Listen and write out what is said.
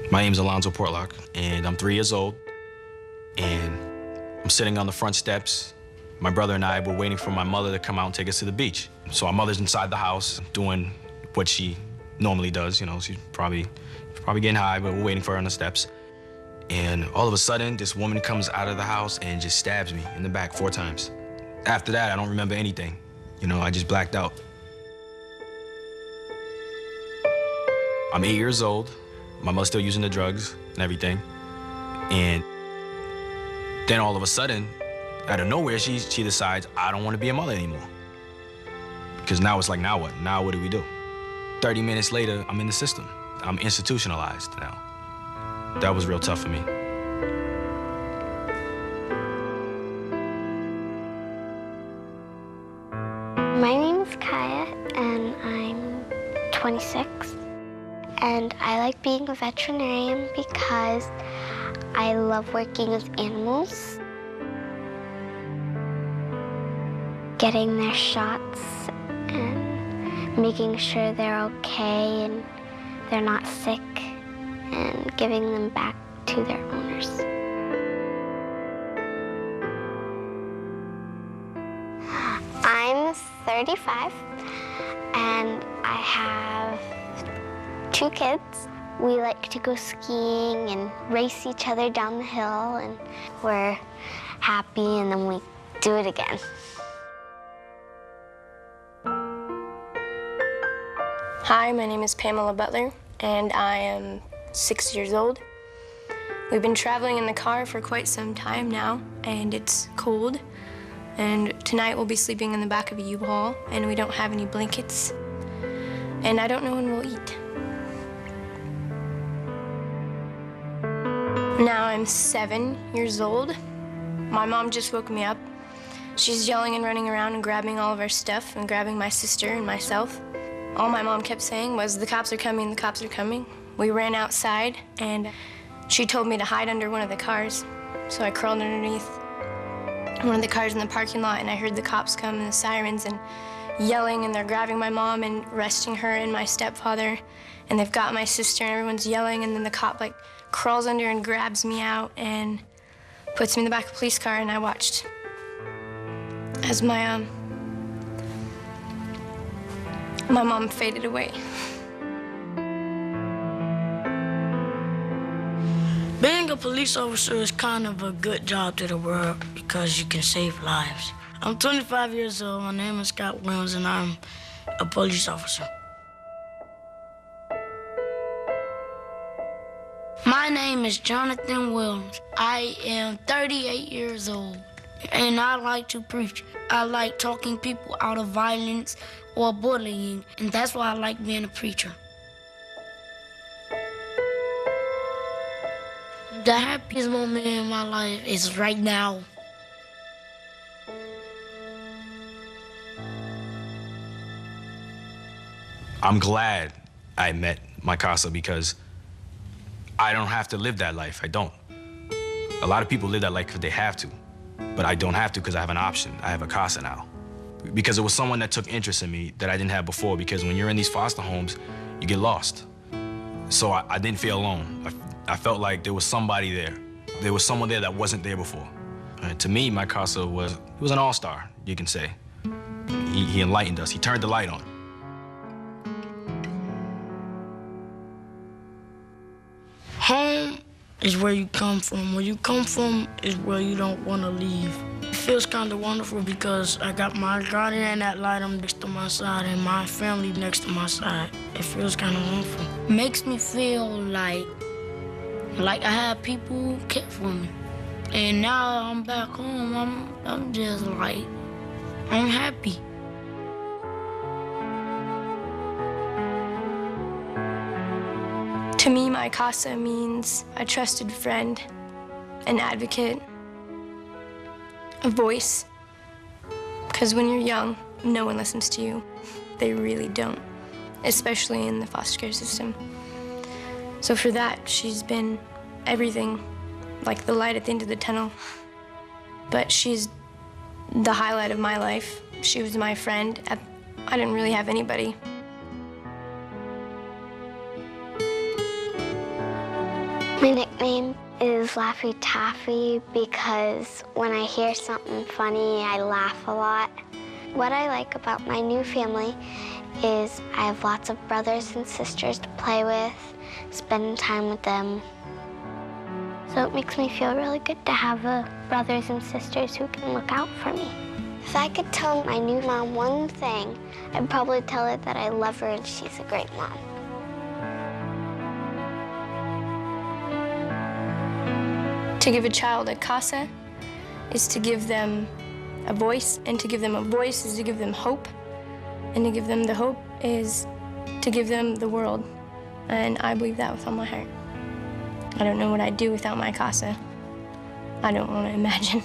My name's Alonzo Portlock, and I'm 3 years old, and I'm sitting on the front steps. My brother and I were waiting for my mother to come out and take us to the beach. So our mother's inside the house doing what she normally does. You know, she's probably getting high, but we're waiting for her on the steps. And all of a sudden, this woman comes out of the house and just stabs me in the back 4 times. After that, I don't remember anything. You know, I just blacked out. I'm 8 years old. My mother's still using the drugs and everything. And then all of a sudden, out of nowhere, she decides, I don't want to be a mother anymore. Because now it's like, now what? Now what do we do? 30 minutes later, I'm in the system. I'm institutionalized now. That was real tough for me. My name is Kaya, and I'm 26. And I like being a veterinarian because I love working with animals, getting their shots and making sure they're okay and they're not sick, and giving them back to their owners. I'm 35, and I have 2 kids. We like to go skiing and race each other down the hill, and we're happy, and then we do it again. Hi, my name is Pamela Butler, and I am 6 years old. We've been traveling in the car for quite some time now, and it's cold. And tonight we'll be sleeping in the back of a U-Haul, and we don't have any blankets. And I don't know when we'll eat. Now I'm 7 years old. My mom just woke me up. She's yelling and running around and grabbing all of our stuff and grabbing my sister and myself. All my mom kept saying was, the cops are coming, the cops are coming. We ran outside, and she told me to hide under one of the cars. So I crawled underneath one of the cars in the parking lot, and I heard the cops come and the sirens and yelling, and they're grabbing my mom and arresting her and my stepfather. And they've got my sister, and everyone's yelling, and then the cop crawls under and grabs me out and puts me in the back of a police car, and I watched as my mom faded away. Being a police officer is kind of a good job to the world because you can save lives. I'm 25 years old, my name is Scott Williams, and I'm a police officer. My name is Jonathan Williams. I am 38 years old, and I like to preach. I like talking people out of violence or bullying, and that's why I like being a preacher. The happiest moment in my life is right now. I'm glad I met my CASA because I don't have to live that life. I don't. A lot of people live that life because they have to, but I don't have to because I have an option. I have a CASA now. Because it was someone that took interest in me that I didn't have before, because when you're in these foster homes, you get lost. So I didn't feel alone. I felt like there was somebody there. There was someone there that wasn't there before. And to me, my CASA was an all-star, you can say. He enlightened us. He turned the light on. Home is where you come from. Where you come from is where you don't want to leave. It feels kind of wonderful because I got my guardian ad litem next to my side and my family next to my side. It feels kind of wonderful. It makes me feel like I have people who care for me. And now I'm back home, I'm just like, I'm happy. To me, my CASA means a trusted friend, an advocate, a voice. Because when you're young, no one listens to you. They really don't, especially in the foster care system. So for that, she's been everything, like the light at the end of the tunnel. But she's the highlight of my life. She was my friend. I didn't really have anybody. My nickname is Laffy Taffy because when I hear something funny, I laugh a lot. What I like about my new family is I have lots of brothers and sisters to play with, spending time with them. So it makes me feel really good to have brothers and sisters who can look out for me. If I could tell my new mom one thing, I'd probably tell her that I love her and she's a great mom. To give a child a casa is to give them a voice, and to give them a voice is to give them hope, and to give them the hope is to give them the world. And I believe that with all my heart. I don't know what I'd do without my casa. I don't want to imagine.